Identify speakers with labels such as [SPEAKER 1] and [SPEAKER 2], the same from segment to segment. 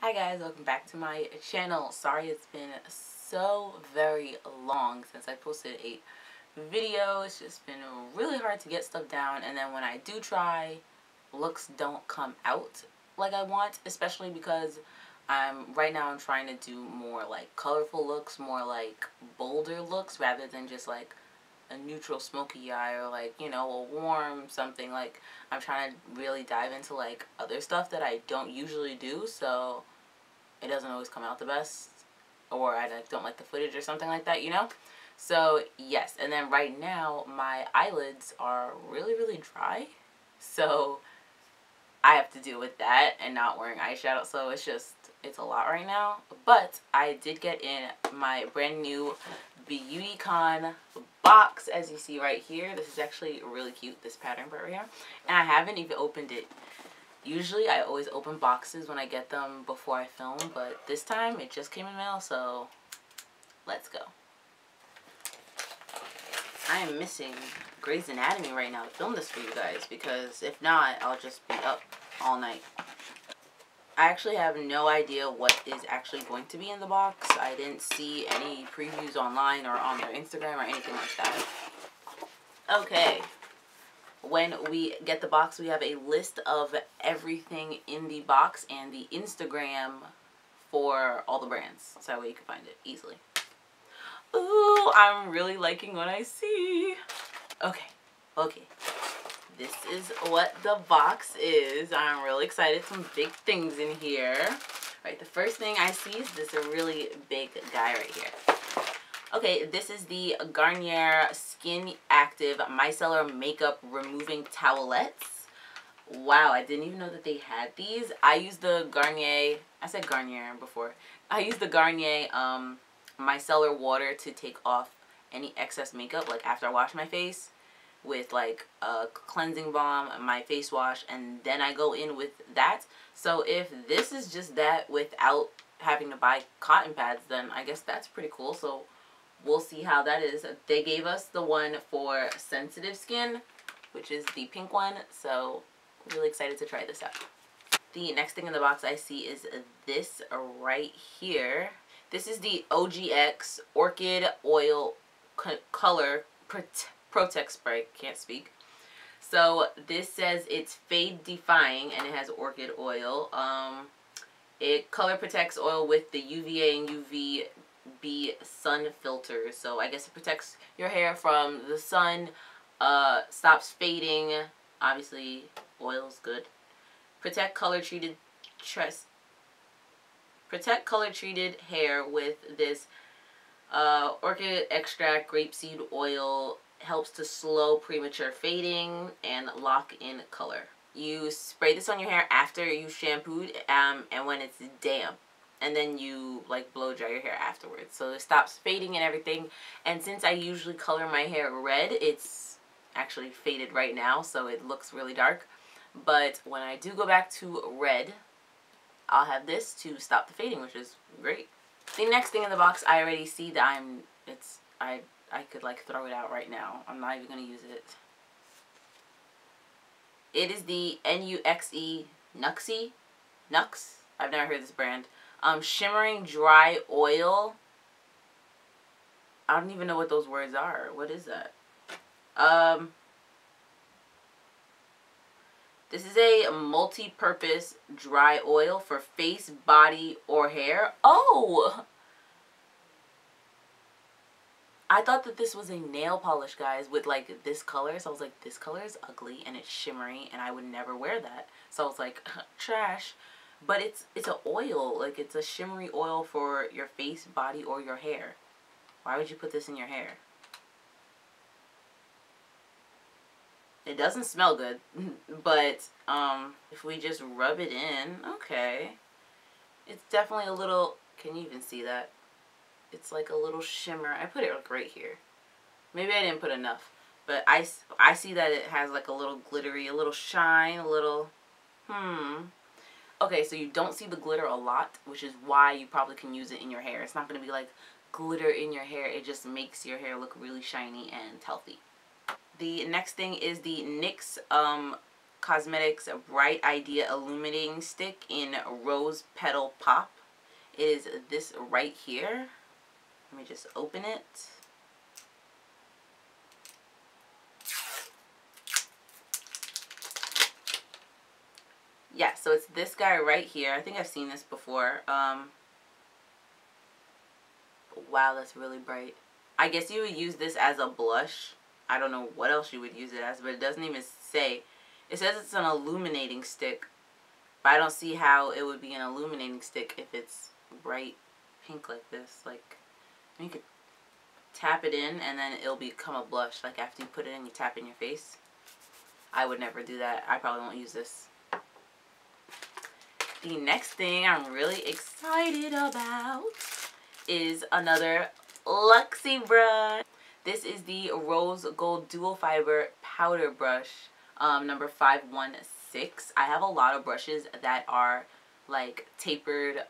[SPEAKER 1] Hi guys, welcome back to my channel. Sorry it's been so very long since I posted a video. It's just been really hard to get stuff down, and then when I do try, looks don't come out like I want, especially because right now I'm trying to do more like colorful looks, more like bolder looks rather than just like a neutral smoky eye or like, you know, a warm something. Like I'm trying to really dive into like other stuff that I don't usually do, so it doesn't always come out the best, or I like don't like the footage or something like that, you know? So yes, and then right now my eyelids are really dry, so I have to deal with that and not wearing eyeshadow, so it's a lot right now. But I did get in my brand new Beautycon box, as you see right here. This is actually really cute, this pattern right here, and I haven't even opened it. Usually I always open boxes when I get them before I film, but this time it just came in the mail, so let's go. I am missing Grey's Anatomy right now to film this for you guys, because if not, I'll just be up all night. I actually have no idea what is actually going to be in the box. I didn't see any previews online or on their Instagram or anything like that. Okay. When we get the box, we have a list of everything in the box and the Instagram for all the brands, so that way you can find it easily. Ooh, I'm really liking what I see. Okay. This is what the box is. I'm really excited. Some big things in here. Right, the first thing I see is this really big guy right here. Okay, this is the Garnier SkinActive Micellar Makeup Removing Towelettes. Wow, I didn't even know that they had these. I use the Garnier, I said Garnier before. I use the Garnier micellar water to take off any excess makeup, like after I wash my face, with like a cleansing balm, my face wash, and then I go in with that. So if this is just that without having to buy cotton pads, then I guess that's pretty cool. So we'll see how that is. They gave us the one for sensitive skin, which is the pink one, so really excited to try this out. The next thing in the box I see is this right here. This is the OGX Orchid Oil Color Protect Spray. Can't speak. So this says it's fade defying and it has orchid oil. It color protects oil with the UVA and UVB sun filters. So I guess it protects your hair from the sun, stops fading. Obviously, oil's good. Protect color treated hair with this orchid extract grapeseed oil. Helps to slow premature fading and lock in color. You spray this on your hair after you shampooed and when it's damp, and then you like blow dry your hair afterwards, so it stops fading and everything. And since I usually color my hair red, it's actually faded right now, so it looks really dark. But when I do go back to red, I'll have this to stop the fading, which is great. The next thing in the box, I already see that I could like throw it out right now. I'm not even going to use it. It is the NUXE, NUXE? I've never heard of this brand. Shimmering Dry Oil. I don't even know what those words are. What is that? This is a multi-purpose dry oil for face, body, or hair. Oh! I thought that this was a nail polish, guys, with like this color. So I was like, this color is ugly and it's shimmery and I would never wear that. So I was like, trash. But it's an oil. Like, it's a shimmery oil for your face, body, or your hair. Why would you put this in your hair? It doesn't smell good, but if we just rub it in, okay. It's definitely a little, can you even see that? It's like a little shimmer. I put it like right here. Maybe I didn't put enough, but I see that it has like a little glittery, a little shine, a little, Okay, so you don't see the glitter a lot, which is why you probably can use it in your hair. It's not going to be like glitter in your hair. It just makes your hair look really shiny and healthy. The next thing is the NYX Cosmetics Bright Idea Illuminating Stick in Rose Petal Pop. It is this right here. Let me just open it. Yeah, so it's this guy right here. I think I've seen this before. Wow, that's really bright. I guess you would use this as a blush. I don't know what else you would use it as, but it doesn't even say. It says it's an illuminating stick, but I don't see how it would be an illuminating stick if it's bright pink like this. Like, you could tap it in and then it'll become a blush. Like, after you put it in, you tap in your face. I would never do that. I probably won't use this. The next thing I'm really excited about is another Luxie brush. This is the Rose Gold Dual Fiber Powder Brush, number 516. I have a lot of brushes that are like tapered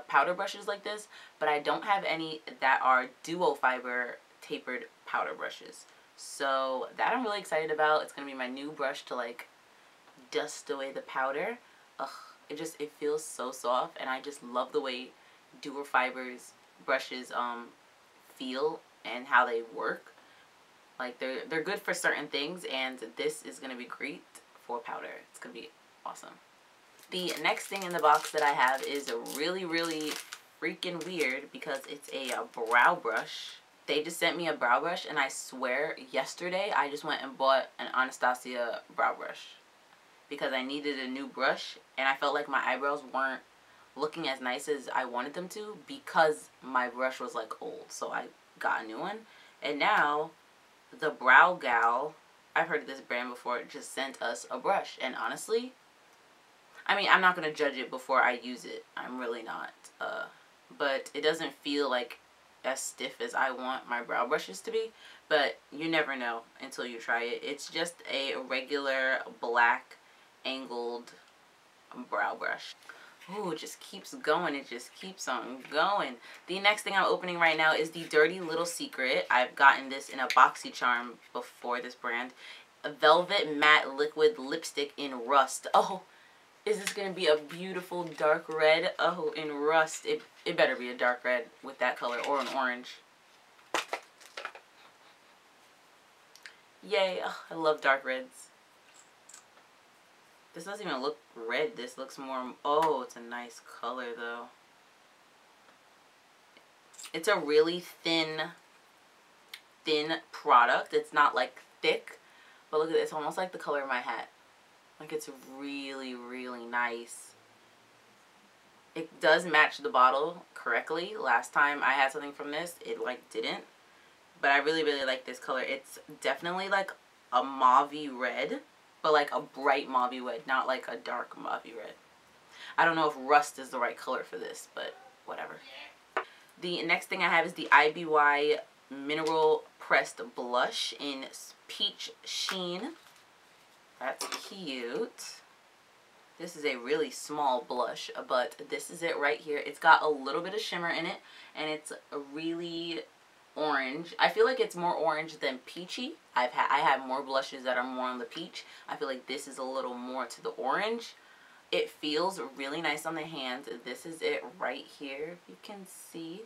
[SPEAKER 1] powder brushes like this, but I don't have any that are dual fiber tapered powder brushes. So that I'm really excited about. It's going to be my new brush to like dust away the powder. Ugh, it feels so soft, and I just love the way dual fibers brushes feel and how they work. Like they're good for certain things, and this is going to be great for powder. It's going to be awesome. The next thing in the box that I have is really, really freaking weird because it's a brow brush. They just sent me a brow brush, and I swear yesterday I just went and bought an Anastasia brow brush because I needed a new brush, and I felt like my eyebrows weren't looking as nice as I wanted them to because my brush was like old. So I got a new one, and now the BrowGal, I've heard of this brand before, just sent us a brush, and honestly, I mean, I'm not going to judge it before I use it. I'm really not. But it doesn't feel like as stiff as I want my brow brushes to be. But you never know until you try it. It's just a regular black angled brow brush. Ooh, it just keeps going. It just keeps on going. The next thing I'm opening right now is the Dirty Little Secret. I've gotten this in a BoxyCharm before, this brand. A Velvet Matte Liquid Lipstick in Rust. Oh, is this going to be a beautiful dark red? Oh, in Rust. It better be a dark red with that color, or an orange. Yay. Oh, I love dark reds. This doesn't even look red. This looks more... Oh, it's a nice color, though. It's a really thin product. It's not, like, thick. But look at this. It's almost like the color of my hat. Like, it's really, really nice. It does match the bottle correctly. Last time I had something from this, it, like, didn't. But I really, really like this color. It's definitely, like, a mauvey red. But like a bright mauvey red, not like a dark mauvey red. I don't know if Rust is the right color for this, but whatever. The next thing I have is the IBY Mineral Pressed Blush in Peach Sheen. That's cute. This is a really small blush, but this is it right here. It's got a little bit of shimmer in it, and it's a really orange. I feel like it's more orange than peachy. I have more blushes that are more on the peach. I feel like this is a little more to the orange. It feels really nice on the hands. This is it right here. If you can see,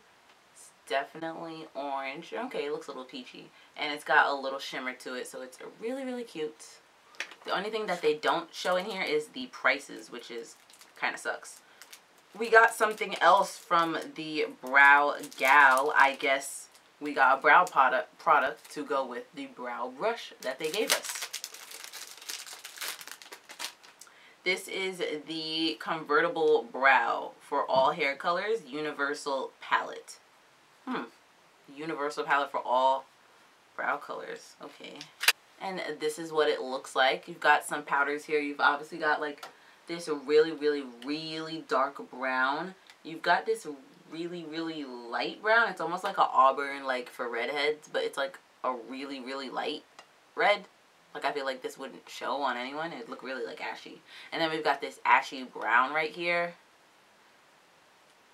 [SPEAKER 1] it's definitely orange. Okay, it looks a little peachy, and it's got a little shimmer to it, so it's really, really cute. The only thing that they don't show in here is the prices, which is kind of sucks. We got something else from the BrowGal, I guess. We got a brow product to go with the brow brush that they gave us. This is the Convertible Brow for all hair colors universal palette. Universal palette for all brow colors. Okay. And this is what it looks like. You've got some powders here. You've obviously got like this really, really, really dark brown. You've got this really, really light brown. It's almost like an auburn, like for redheads, but it's like a really, really light red. Like, I feel like this wouldn't show on anyone. It'd look really like ashy. And then we've got this ashy brown right here.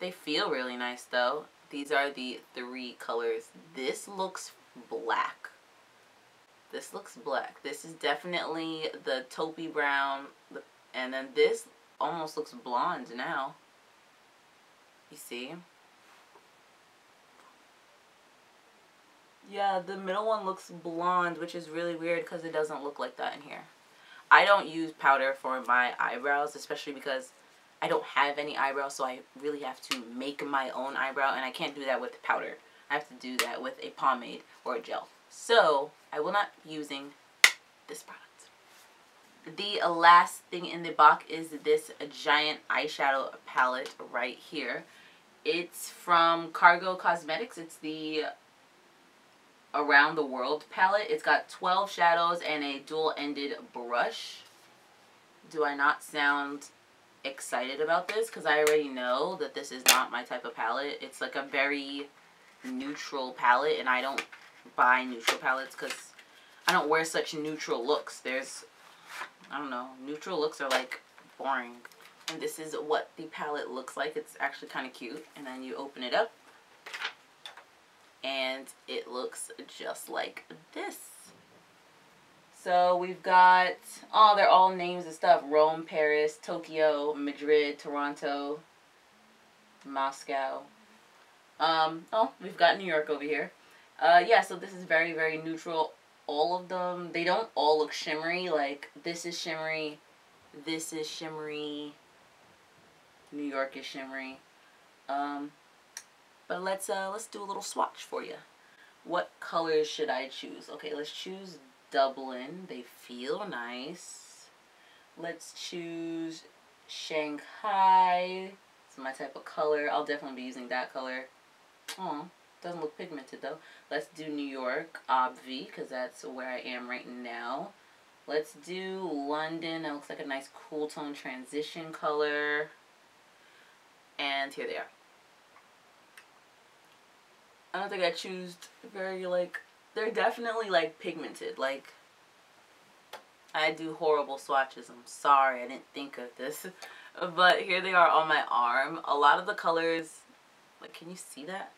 [SPEAKER 1] They feel really nice though. These are the 3 colors. This looks black. This looks black. This is definitely the taupey brown. And then this almost looks blonde now. You see? Yeah, the middle one looks blonde, which is really weird because it doesn't look like that in here. I don't use powder for my eyebrows, especially because I don't have any eyebrows, so I really have to make my own eyebrow, and I can't do that with powder. I have to do that with a pomade or a gel. So, I will not be using this product. The last thing in the box is this giant eyeshadow palette right here. It's from Cargo Cosmetics. It's the Around the World palette. It's got 12 shadows and a dual-ended brush. Do I not sound excited about this? Because I already know that this is not my type of palette. It's like a very neutral palette, and I don't buy neutral palettes because I don't wear such neutral looks. I don't know, neutral looks are like boring. And this is what the palette looks like. It's actually kind of cute. And then you open it up, and it looks just like this. So we've got, oh, they're all names and stuff. Rome, Paris, Tokyo, Madrid, Toronto, Moscow. Oh, we've got New York over here. Yeah, so this is very, very neutral. All of them, they don't all look shimmery. Like, this is shimmery, this is shimmery, New York is shimmery. But let's do a little swatch for you. What colors should I choose? Okay, let's choose Dublin. They feel nice. Let's choose Shanghai. It's my type of color. I'll definitely be using that color. Oh, doesn't look pigmented though. Let's do New York, obvi, because that's where I am right now. Let's do London. That looks like a nice cool tone transition color. And here they are. I don't think I choose very, like, they're definitely, like, pigmented. Like, I do horrible swatches. I'm sorry, I didn't think of this. But here they are on my arm. A lot of the colors, like, can you see that?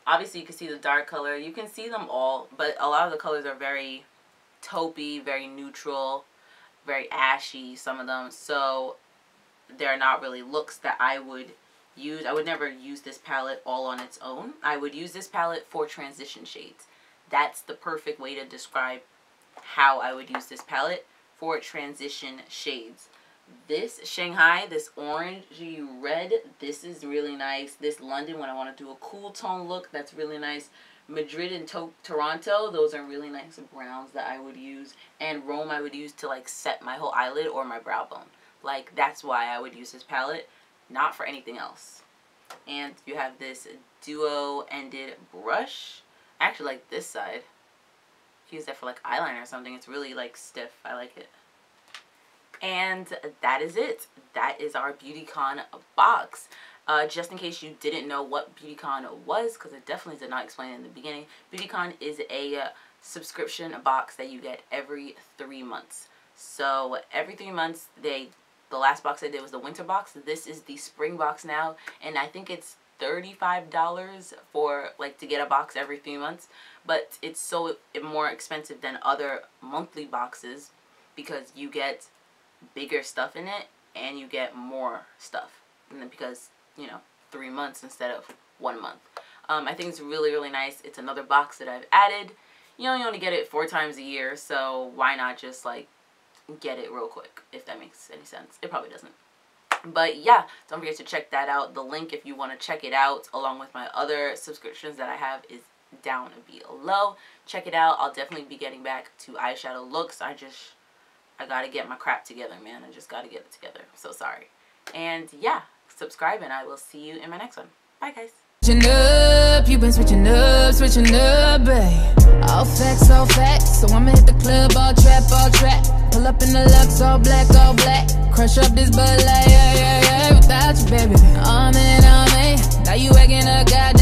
[SPEAKER 1] Obviously, you can see the dark color. You can see them all, but a lot of the colors are very taupey, very neutral, very ashy, some of them. So, they're not really looks that I would use. I would never use this palette all on its own. I would use this palette for transition shades. That's the perfect way to describe how I would use this palette, for transition shades. This Shanghai, this orangey red, this is really nice. This London, when I want to do a cool tone look, that's really nice. Madrid and Toronto, those are really nice browns that I would use. And Rome I would use to, like, set my whole eyelid or my brow bone. Like, that's why I would use this palette, not for anything else. And you have this duo-ended brush. I actually like this side. You use that for, like, eyeliner or something. It's really, like, stiff. I like it. And that is it. That is our Beautycon box. Just in case you didn't know what Beautycon was, because it definitely did not explain it in the beginning, Beautycon is a subscription box that you get every 3 months. So every 3 months, the last box I did was the winter box. This is the spring box now, and I think it's $35 for, like, to get a box every 3 months. But it's so more expensive than other monthly boxes because you get bigger stuff in it and you get more stuff. And then because, you know, 3 months instead of 1 month. I think it's really, really nice. It's another box that I've added. You know, you only get it 4 times a year, so why not just, like, get it real quick, if that makes any sense. It probably doesn't. But yeah, don't forget to check that out. The link, if you want to check it out, along with my other subscriptions that I have, is down below. Check it out. I'll definitely be getting back to eyeshadow looks. I gotta get my crap together, man. I just gotta get it together. I'm so sorry. And yeah, subscribe, and I will see you in my next one. Bye, guys.
[SPEAKER 2] Switching up, you've been switching up, babe. All facts, so I'ma hit the club, all trap. Pull up in the Luxe, all black. Crush up this Bud Light, yeah, without you, baby. I'm in, now you acting a goddamn